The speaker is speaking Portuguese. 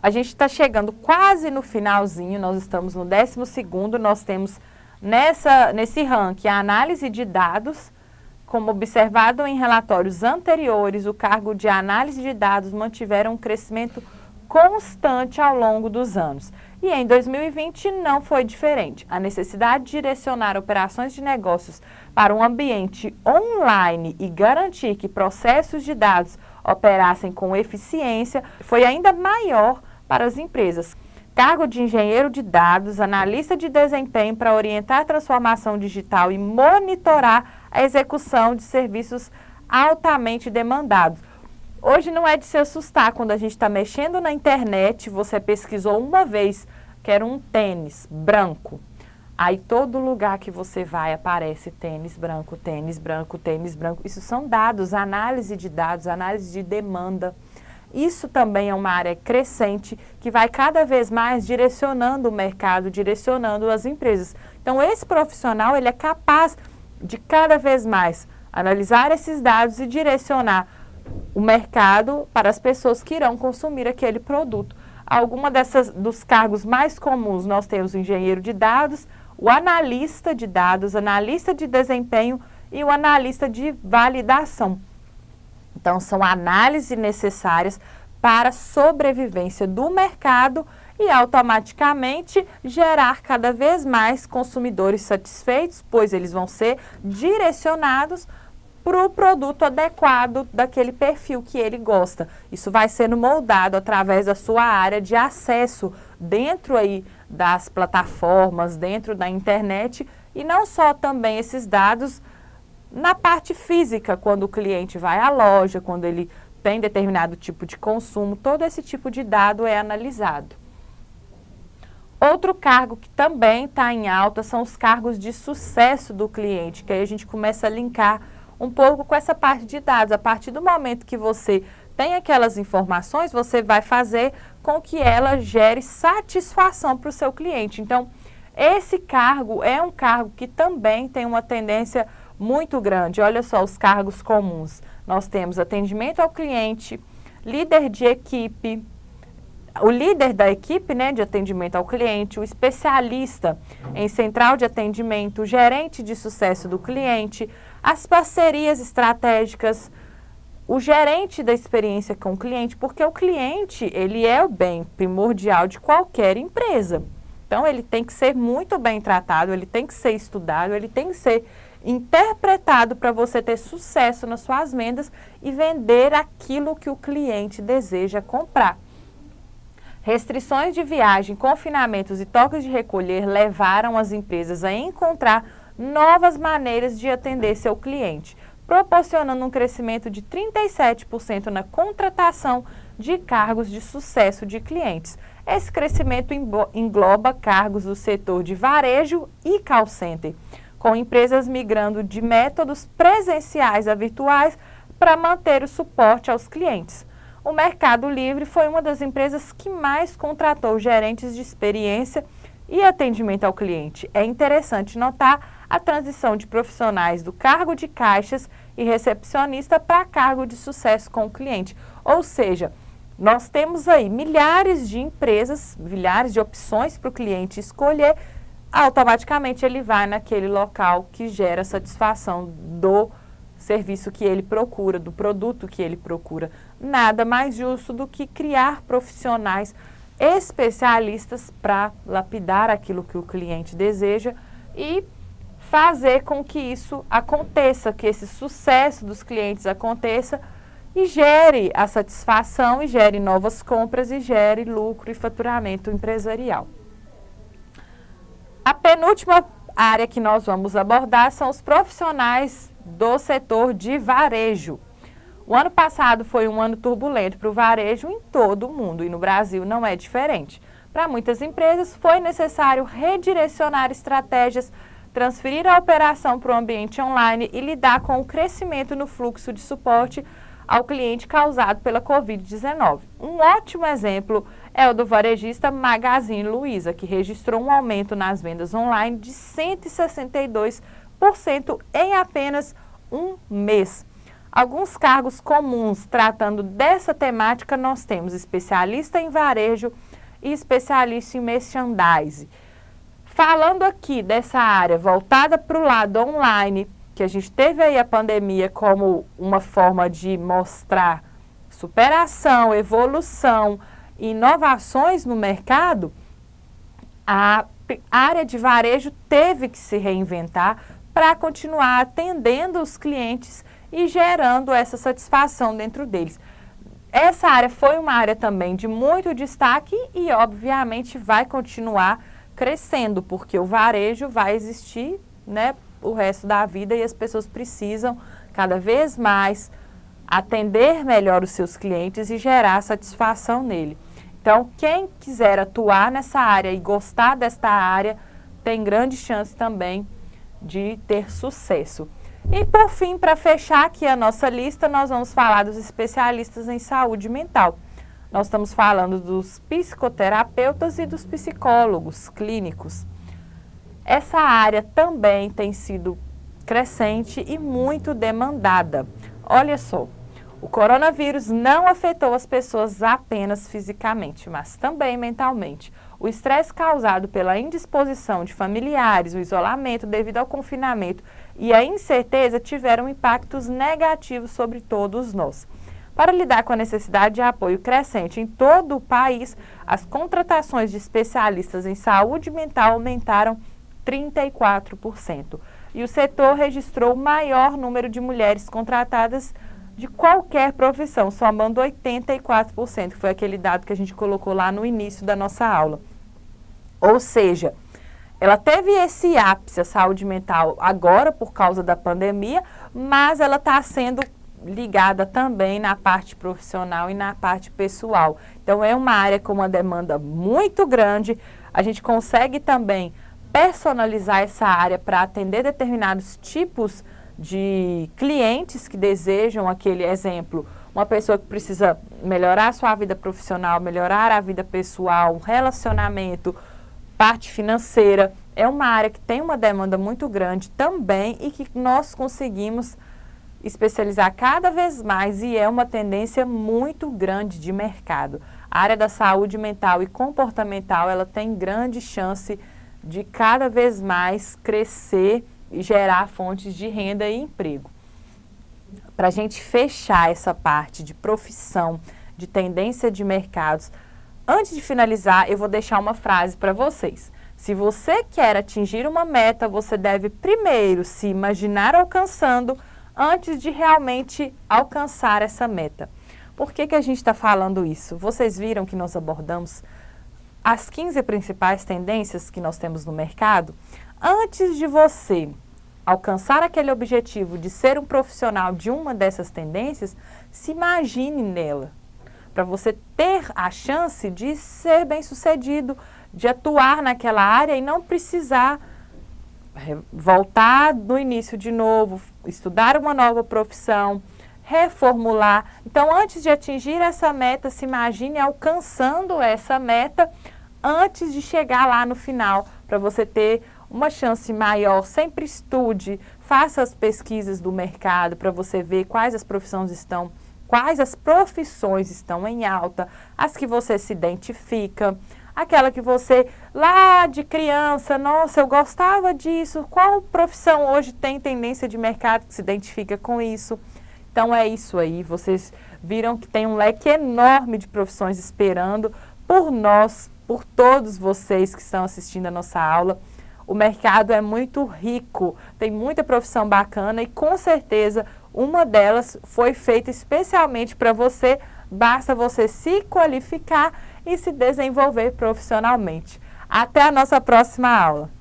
A gente está chegando quase no finalzinho, nós estamos no 12º, nós temos nesse ranking a análise de dados. Como observado em relatórios anteriores, o cargo de análise de dados mantiveram um crescimento constante ao longo dos anos. E em 2020 não foi diferente. A necessidade de direcionar operações de negócios para um ambiente online e garantir que processos de dados operassem com eficiência foi ainda maior para as empresas. Cargo de engenheiro de dados, analista de desempenho para orientar a transformação digital e monitorar a execução de serviços altamente demandados. Hoje não é de se assustar quando a gente está mexendo na internet, você pesquisou uma vez que era um tênis branco. Aí todo lugar que você vai aparece tênis branco, tênis branco, tênis branco. Isso são dados, análise de dados, análise de demanda. Isso também é uma área crescente que vai cada vez mais direcionando o mercado, direcionando as empresas. Então esse profissional ele é capaz de cada vez mais analisar esses dados e direcionar o mercado para as pessoas que irão consumir aquele produto. Alguma dos cargos mais comuns nós temos o engenheiro de dados, o analista de dados, analista de desempenho e o analista de validação. Então são análises necessárias para a sobrevivência do mercado e automaticamente gerar cada vez mais consumidores satisfeitos, pois eles vão ser direcionados para o produto adequado daquele perfil que ele gosta. Isso vai sendo moldado através da sua área de acesso dentro aí das plataformas, dentro da internet e não só também esses dados na parte física, quando o cliente vai à loja, quando ele tem determinado tipo de consumo, todo esse tipo de dado é analisado. Outro cargo que também está em alta são os cargos de sucesso do cliente, que aí a gente começa a linkar um pouco com essa parte de dados. A partir do momento que você tem aquelas informações, você vai fazer com que ela gere satisfação para o seu cliente. Então, esse cargo é um cargo que também tem uma tendência muito grande. Olha só os cargos comuns. Nós temos atendimento ao cliente, líder de equipe, o líder da equipe, né, de atendimento ao cliente, o especialista em central de atendimento, o gerente de sucesso do cliente, as parcerias estratégicas, o gerente da experiência com o cliente, porque o cliente, ele é o bem primordial de qualquer empresa. Então, ele tem que ser muito bem tratado, ele tem que ser estudado, ele tem que ser interpretado para você ter sucesso nas suas vendas e vender aquilo que o cliente deseja comprar. Restrições de viagem, confinamentos e toques de recolher levaram as empresas a encontrar novas maneiras de atender seu cliente, proporcionando um crescimento de 37% na contratação de cargos de sucesso de clientes. Esse crescimento engloba cargos do setor de varejo e call center, com empresas migrando de métodos presenciais a virtuais para manter o suporte aos clientes. O Mercado Livre foi uma das empresas que mais contratou gerentes de experiência e atendimento ao cliente. É interessante notar a transição de profissionais do cargo de caixas e recepcionista para cargo de sucesso com o cliente. Ou seja, nós temos aí milhares de empresas, milhares de opções para o cliente escolher, automaticamente ele vai naquele local que gera satisfação do serviço que ele procura, do produto que ele procura. Nada mais justo do que criar profissionais especialistas para lapidar aquilo que o cliente deseja e fazer com que isso aconteça, que esse sucesso dos clientes aconteça e gere a satisfação, e gere novas compras, e gere lucro e faturamento empresarial. A penúltima área que nós vamos abordar são os profissionais do setor de varejo. O ano passado foi um ano turbulento para o varejo em todo o mundo e no Brasil não é diferente. Para muitas empresas foi necessário redirecionar estratégias, transferir a operação para o ambiente online e lidar com o crescimento no fluxo de suporte ao cliente causado pela Covid-19. Um ótimo exemplo é o do varejista Magazine Luiza, que registrou um aumento nas vendas online de 162% em apenas um mês. Alguns cargos comuns tratando dessa temática, nós temos especialista em varejo e especialista em merchandising. Falando aqui dessa área voltada para o lado online, que a gente teve aí a pandemia como uma forma de mostrar superação, evolução, inovações no mercado, a área de varejo teve que se reinventar para continuar atendendo os clientes e gerando essa satisfação dentro deles. Essa área foi uma área também de muito destaque e, obviamente, vai continuar crescendo, porque o varejo vai existir, né, o resto da vida e as pessoas precisam cada vez mais atender melhor os seus clientes e gerar satisfação nele. Então, quem quiser atuar nessa área e gostar desta área, tem grande chance também de ter sucesso. E por fim, para fechar aqui a nossa lista, nós vamos falar dos especialistas em saúde mental. Nós estamos falando dos psicoterapeutas e dos psicólogos clínicos. Essa área também tem sido crescente e muito demandada. Olha só, o coronavírus não afetou as pessoas apenas fisicamente, mas também mentalmente. O estresse causado pela indisposição de familiares, o isolamento devido ao confinamento e a incerteza tiveram impactos negativos sobre todos nós. Para lidar com a necessidade de apoio crescente em todo o país, as contratações de especialistas em saúde mental aumentaram 34%. E o setor registrou o maior número de mulheres contratadas de qualquer profissão, somando 84%, que foi aquele dado que a gente colocou lá no início da nossa aula. Ou seja, ela teve esse ápice, a saúde mental, agora por causa da pandemia, mas ela está sendo ligada também na parte profissional e na parte pessoal. Então, é uma área com uma demanda muito grande. A gente consegue também personalizar essa área para atender determinados tipos de clientes que desejam aquele exemplo. Uma pessoa que precisa melhorar a sua vida profissional, melhorar a vida pessoal, relacionamento, parte financeira. É uma área que tem uma demanda muito grande também e que nós conseguimos especializar cada vez mais e é uma tendência muito grande de mercado. A área da saúde mental e comportamental, ela tem grande chance de cada vez mais crescer e gerar fontes de renda e emprego. Para a gente fechar essa parte de profissão, de tendência de mercados, antes de finalizar, eu vou deixar uma frase para vocês. Se você quer atingir uma meta, você deve primeiro se imaginar alcançando antes de realmente alcançar essa meta. Por que a gente está falando isso? Vocês viram que nós abordamos as 15 principais tendências que nós temos no mercado? Antes de você alcançar aquele objetivo de ser um profissional de uma dessas tendências, se imagine nela, para você ter a chance de ser bem-sucedido, de atuar naquela área e não precisar voltar do início de novo, estudar uma nova profissão, reformular. Então, antes de atingir essa meta, se imagine alcançando essa meta antes de chegar lá no final, para você ter uma chance maior. Sempre estude, faça as pesquisas do mercado para você ver quais as profissões estão em alta, as que você se identifica, aquela que você, lá de criança, nossa, eu gostava disso, qual profissão hoje tem tendência de mercado que se identifica com isso? Então é isso aí, vocês viram que tem um leque enorme de profissões esperando por nós, por todos vocês que estão assistindo a nossa aula. O mercado é muito rico, tem muita profissão bacana e com certeza uma delas foi feita especialmente para você, basta você se qualificar e se desenvolver profissionalmente. Até a nossa próxima aula!